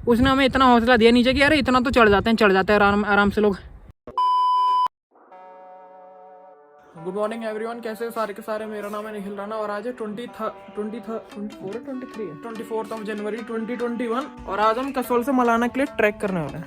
उसने हमें इतना हौसला दिया नीचे कि अरे इतना तो चढ़ जाते हैं आराम से लोग। गुड मॉर्निंग एवरीवन, कैसे हो सारे के सारे। मेरा नाम है निखिल राणा और आज है 24 जनवरी 2021 और आज हम कसोल से मलाना के लिए ट्रैक करने वाले हैं।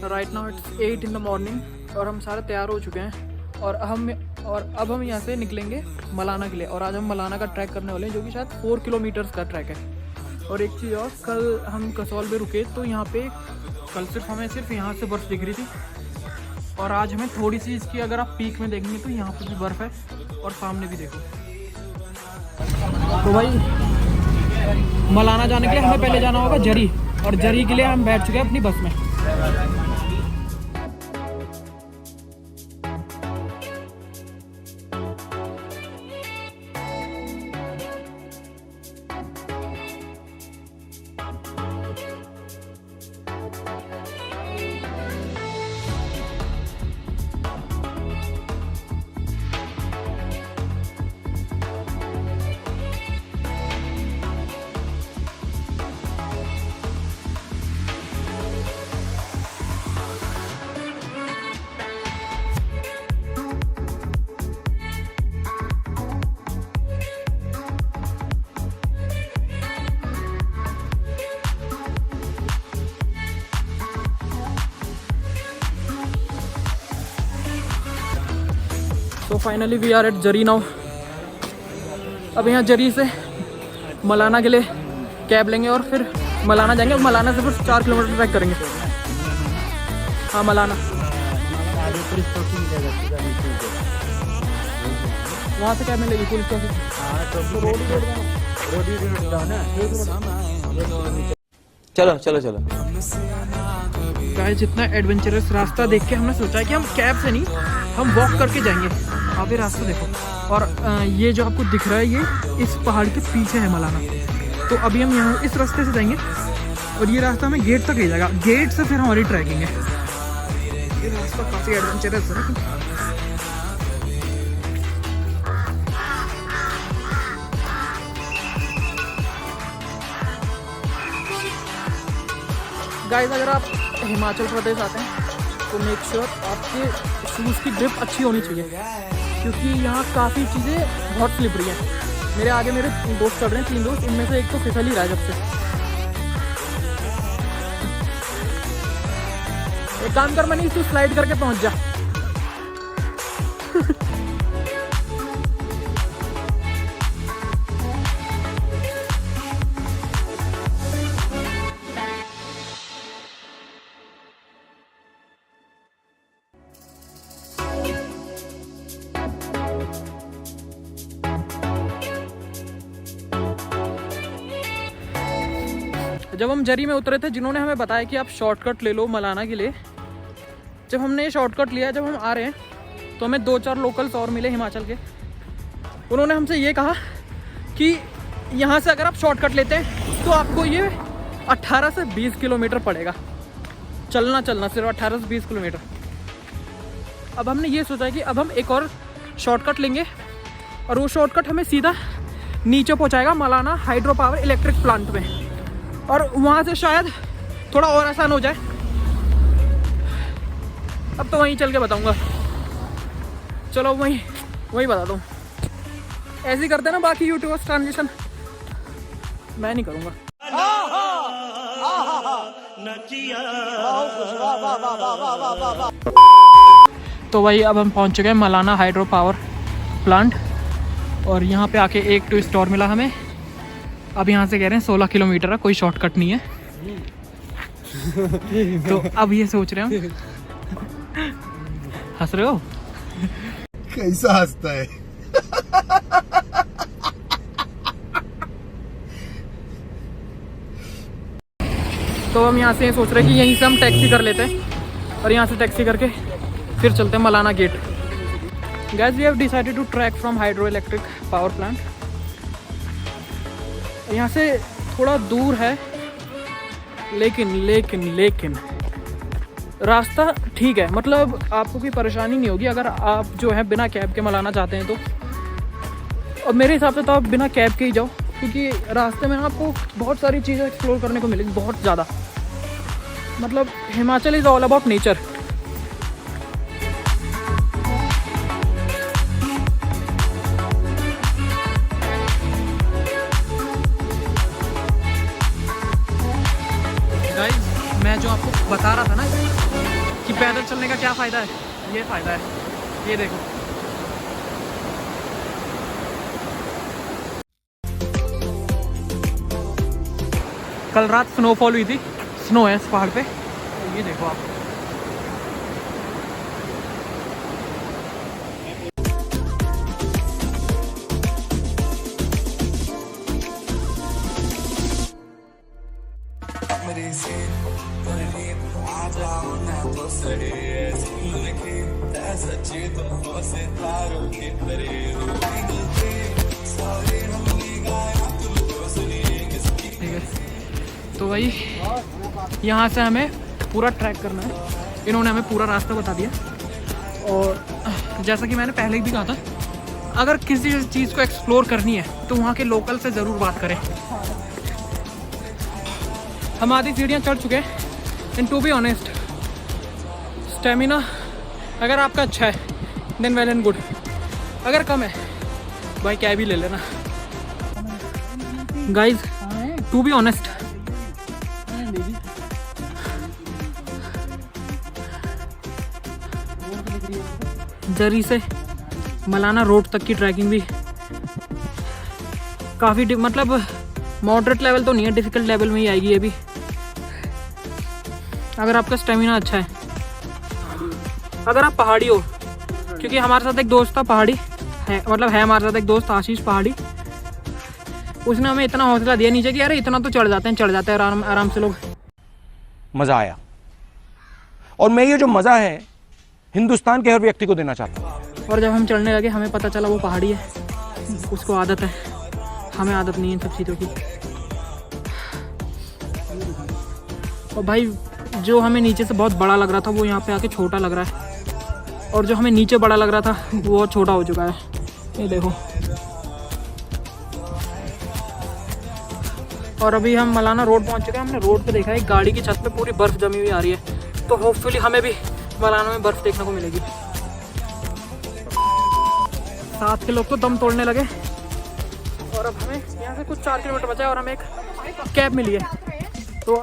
Right now it's 8 in the morning और हम सारे तैयार हो चुके हैं और अब हम यहाँ से निकलेंगे मलाना के लिए। और आज हम मलाना का ट्रैक करने वाले हैं जो कि शायद 4 किलोमीटर्स का ट्रैक है। और एक चीज़ और, कल हम कसौल में रुके तो यहाँ पे कल हमें सिर्फ यहाँ से बर्फ़ दिख रही थी और आज हमें थोड़ी सी इसकी अगर आप पीक में देखेंगे तो यहाँ पर भी बर्फ़ है और सामने भी देखो। तो भाई मलाना जाने के लिए हमें पहले जाना होगा जरी, और जरी के लिए हम बैठ चुके हैं अपनी बस में। तो finally we are at Jari now. अब यहाँ जरी से मलाना के लिए कैब लेंगे और फिर मलाना जाएंगे। मलाना से फिर 4 किलोमीटर ट्रैक करेंगे। हाँ मलाना, वहाँ से कैब मिलेगी पुलिस चौकी। चलो चलो चलो। गाइस जितना एडवेंचरस रास्ता देख के हमने सोचा है कि हम कैब से नहीं, हम वॉक करके जाएंगे। आप ये रास्ता देखो और ये जो आपको दिख रहा है ये इस पहाड़ के पीछे है मलाना। तो अभी हम यहाँ इस रास्ते से जाएंगे और ये रास्ता हमें गेट तक ले जाएगा। गेट से फिर हमारी ट्रैकिंग है। ये रास्ता काफ़ी एडवेंचरस है। गाइस अगर आप हिमाचल प्रदेश आते हैं तो मेक श्योर आपके शूज़ की ग्रिप अच्छी होनी चाहिए, क्योंकि यहाँ काफ़ी चीज़ें बहुत स्लिपरी हैं। मेरे आगे मेरे दोस्त चढ़ रहे हैं, 3 दोस्त, इनमें से एक तो फिसल ही रहा है जब से। एक काम कर मनीष, तू स्लाइड करके पहुँच जा। जब हम जरी में उतरे थे, जिन्होंने हमें बताया कि आप शॉर्टकट ले लो मलाना के लिए, जब हमने ये शॉर्टकट लिया, जब हम आ रहे हैं तो हमें 2-4 लोकल्स और मिले हिमाचल के। उन्होंने हमसे ये कहा कि यहाँ से अगर आप शॉर्टकट लेते हैं तो आपको ये 18 से 20 किलोमीटर पड़ेगा चलना सिर्फ 18 से 20 किलोमीटर। अब हमने ये सोचा कि अब हम एक और शॉर्टकट लेंगे और वो शॉर्टकट हमें सीधा नीचे पहुँचाएगा Malana hydro power electric plant में, और वहाँ से शायद थोड़ा और आसान हो जाए। अब तो वहीं चल के बताऊँगा। चलो वहीं बता दूँ। ऐसे ही करते हैं ना बाकी यूट्यूबर्स ट्रांजिशन, मैं नहीं करूँगा। तो भाई अब हम पहुँच चुके हैं मलाना हाइड्रो पावर प्लांट और यहाँ पे आके एक ट्विस्ट और मिला हमें। अब यहाँ से कह रहे हैं 16 किलोमीटर है, कोई शॉर्टकट नहीं है। तो अब ये सोच रहे हैं, हंस रहे हो? कैसा हंसता है? तो हम यहाँ से सोच रहे हैं कि यहीं से हम टैक्सी कर लेते हैं और यहाँ से टैक्सी करके फिर चलते हैं Malana gate. Guys we have decided to track from hydro electric power plant. यहाँ से थोड़ा दूर है, लेकिन रास्ता ठीक है। मतलब आपको कोई परेशानी नहीं होगी अगर आप जो है बिना कैब के मलाना चाहते हैं तो। और मेरे हिसाब से तो आप बिना कैब के ही जाओ, क्योंकि रास्ते में आपको बहुत सारी चीज़ें एक्सप्लोर करने को मिलेगी, बहुत ज़्यादा। मतलब Himachal is all about nature. Guys, मैं जो आपको बता रहा था ना कि पैदल चलने का क्या फ़ायदा है, ये फ़ायदा है। ये देखो, कल रात स्नोफॉल हुई थी, स्नो है इस पहाड़ पे। तो ये देखो आप, ठीक है। तो भाई यहाँ से हमें पूरा ट्रैक करना है। इन्होंने हमें पूरा रास्ता बता दिया। और जैसा कि मैंने पहले भी कहा था, अगर किसी चीज़ को एक्सप्लोर करनी है तो वहाँ के लोकल से ज़रूर बात करें। हम आधी सीढ़ियाँ चढ़ चुके हैं। And to be honest, stamina अगर आपका अच्छा है देन वेल एंड गुड। अगर कम है भाई कैब ही ले लेना। गाइज, टू बी ऑनेस्ट, जरी से मलाना रोड तक की ट्रैकिंग भी काफ़ी मतलब मॉडरेट लेवल तो नहीं है, डिफ़िकल्ट लेवल में ही आएगी ये भी, अगर आपका स्टेमिना अच्छा है, अगर आप पहाड़ी हो। क्योंकि हमारे साथ एक दोस्त था पहाड़ी है, मतलब है हमारे साथ एक दोस्त आशीष पहाड़ी। उसने हमें इतना हौसला दिया नीचे कि यार इतना तो चढ़ जाते हैं आराम से लोग। मजा आया, और मैं ये जो मजा है हिंदुस्तान के हर व्यक्ति को देना चाहता हूँ। और जब हम चढ़ने लगे हमें पता चला वो पहाड़ी है, उसको आदत है, हमें आदत नहीं है इन सब चीज़ों की। और भाई जो हमें नीचे से बहुत बड़ा लग रहा था वो यहाँ पे आके छोटा लग रहा है, और जो हमें नीचे बड़ा लग रहा था वो बहुत छोटा हो चुका है। ये देखो। और अभी हम मलाना रोड पहुँच चुके हैं। हमने रोड पे देखा है गाड़ी की छत पे पूरी बर्फ़ जमी हुई आ रही है, तो होपफुली हमें भी मलाना में बर्फ़ देखने को मिलेगी। साथ के लोग तो दम तोड़ने लगे। और अब हमें यहाँ से कुछ 4 किलोमीटर बचा है और हमें एक कैब मिली है। तो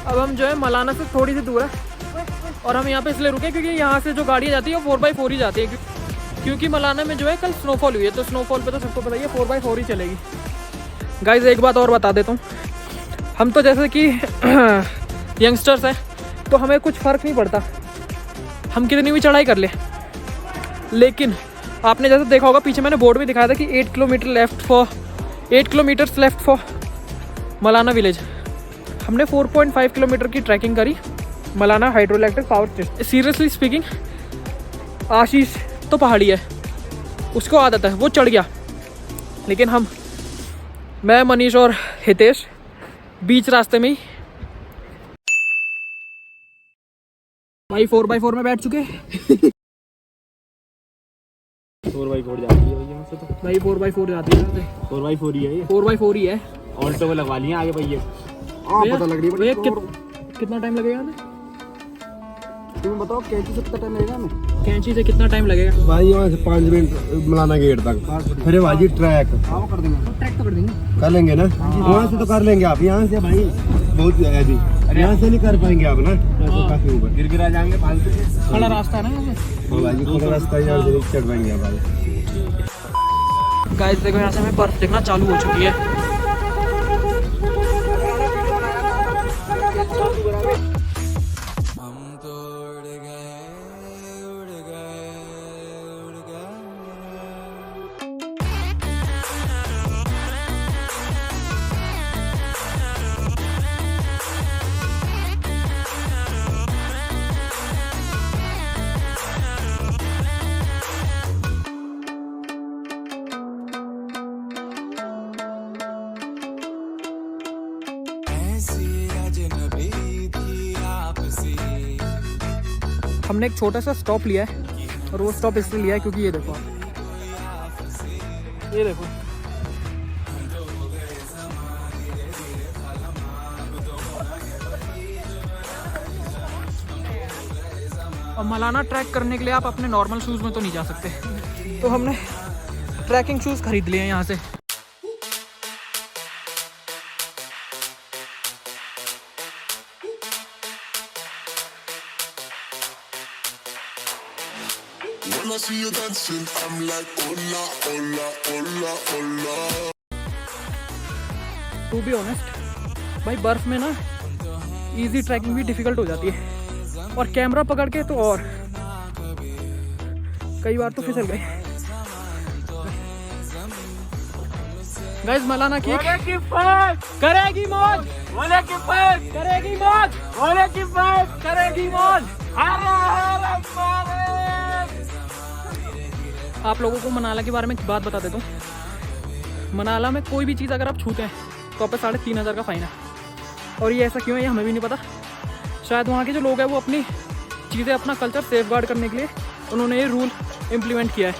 अब हम जो है मलाना से थोड़ी सी दूर है और हम यहाँ पे इसलिए रुके क्योंकि यहाँ से जो गाड़ियाँ जाती है वो 4x4 ही जाती है। क्योंकि मलाना में जो है कल स्नोफॉल हुई है, तो स्नोफॉल पे तो सबको पता ही है 4x4 ही चलेगी। गाइस, एक बात और बता देता हूँ, हम तो जैसे कि यंगस्टर्स हैं तो हमें कुछ फ़र्क नहीं पड़ता, हम कितनी भी चढ़ाई कर ले। लेकिन आपने जैसे देखा होगा पीछे मैंने बोर्ड भी दिखाया था कि 8 kilometres left for Malana village. हमने 4.5 किलोमीटर की ट्रैकिंग करी Malana hydro electric power station. Seriously speaking, Ashish तो पहाड़ी है, उसको आदत है, वो चढ़ गया। लेकिन मैं, मनीष और हितेश बीच रास्ते में ही भाई 4x4 में बैठ चुके। 4x4 जाती है भैया मुझसे तो। भाई 4x4 जाती है, 4x4 ही है ये, 4x4 ही है। ऑल्टो में लगवा लिए आगे भैया। पता लग रही है भैया कितना टाइम लगेगा हमें? तुम्हें बताओ कैंची से कितना टाइम लगेगा हमें? कैंची से कितना टाइम लगेगा? भाई यहाँ से 5 मिनट मलाना गेट तक, फिर भाई ट्रैक कर देंगे। ट्रैक तो कर देंगे, कर लेंगे ना, वहाँ से तो कर लेंगे आप। यहाँ से भाई बहुत ऐसी, यहाँ से नहीं कर पाएंगे आप ना, काफी ऊपर गिर जाएंगे। खड़ा रास्ता है ना यहाँ से। भाई थोड़ा रास्ता यहाँ से चढ़ पाएंगे आप भाई। गाइस देखो, यहाँ से हमें बर्फ देखना चालू हो चुकी है। हमने एक छोटा सा स्टॉप लिया है और वो स्टॉप इसलिए लिया है क्योंकि ये देखो आप, ये देखो और मलाना ट्रैक करने के लिए आप अपने नॉर्मल शूज़ में तो नहीं जा सकते, तो हमने ट्रैकिंग शूज़ खरीद लिए हैं यहाँ से। When I see you dancing, I'm like, hola, hola, hola, hola. To be honest भाई, बर्फ़ में ना इजी ट्रैकिंग भी डिफ़िकल्ट हो जाती है, और कैमरा पकड़ के तो और कई बार तो फिसल गए। गाइस मलाना की करेगी मौज, करेगी मौज, करेगी मौज। आप लोगों को मनाला के बारे में एक बात बता देता हूँ। मनाला में कोई भी चीज़ अगर आप छूते हैं तो आप पे 3,500 का फ़ाइन है, और ये ऐसा क्यों है ये हमें भी नहीं पता। शायद वहाँ के जो लोग हैं वो अपनी चीज़ें, अपना कल्चर सेफ गार्ड करने के लिए उन्होंने ये रूल इम्प्लीमेंट किया है,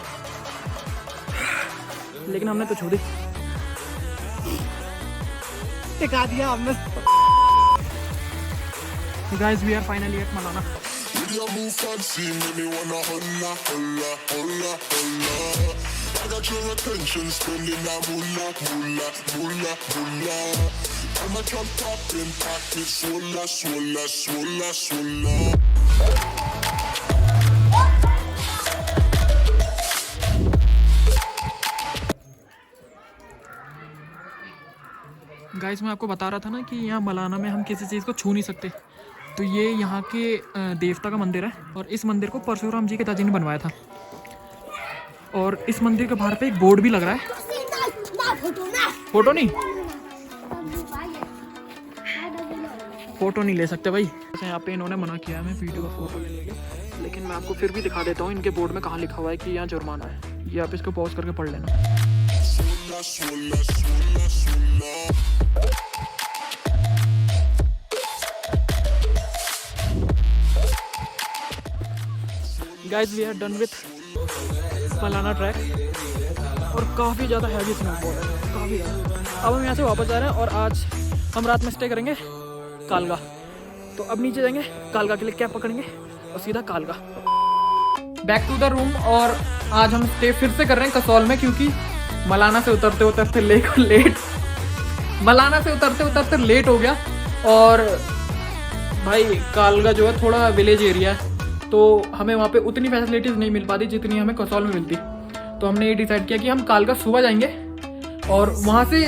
लेकिन हमने तो छू दी, टिका दिया हमने। Guys, we are finally at Malana. With your move fancy, make me wanna holla, holla, holla, holla. I got your attention, spending that moolah, moolah, moolah, moolah. I'm a jump top in pocket, swolla, swolla, swolla, swolla. Guys मैं आपको बता रहा था ना कि यहाँ मलाना में हम किसी चीज़ को छू नहीं सकते, तो ये यहाँ के देवता का मंदिर है, और इस मंदिर को परशुराम जी के दादी ने बनवाया था, और इस मंदिर के बाहर पे एक बोर्ड भी लग रहा है। फ़ोटो नहीं ले सकते भाई, यहाँ पे इन्होंने मना किया है हमें वीडियो का फ़ोटो लेने के लिए, लेकिन मैं आपको फिर भी दिखा देता हूँ इनके बोर्ड में कहाँ लिखा हुआ है कि यहाँ जुर्माना है। ये आप इसको पॉज करके पढ़ लेना। Swolla, swolla, swolla, swolla. Guys we are done with Malana track, और काफ़ी ज़्यादा हैवी स्नोफॉल है, काफ़ी ज़्यादा। अब हम यहाँ से वापस जा रहे हैं, और आज हम रात में स्टे करेंगे कालगा। तो अब नीचे जाएंगे, कालगा के लिए कैब पकड़ेंगे और सीधा कालगा। बैक टू द रूम, और आज हम स्टे फिर से कर रहे हैं कसौल में, क्योंकि मलाना से उतरते उतरते लेट हो गया, और भाई कालगा जो है थोड़ा विलेज एरिया है, तो हमें वहाँ पे उतनी फैसिलिटीज़ नहीं मिल पाती जितनी हमें कसौल में मिलती। तो हमने ये डिसाइड किया कि हम कालगा सुबह जाएंगे, और वहाँ से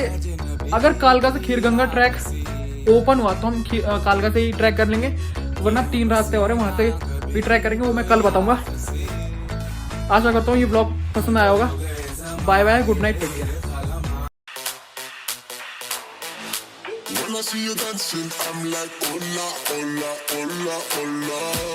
अगर कालगा से खीरगंगा ट्रैक ओपन हुआ तो हम कालगा से ही ट्रैक कर लेंगे, वरना 3 रास्ते और हैं, वहाँ से भी ट्रैक करेंगे, वो मैं कल बताऊँगा। आशा करता हूँ ये ब्लॉग पसंद आया होगा। Bye bye, good night, take care. When I see you dancing, I'm like, hola, hola, hola, hola.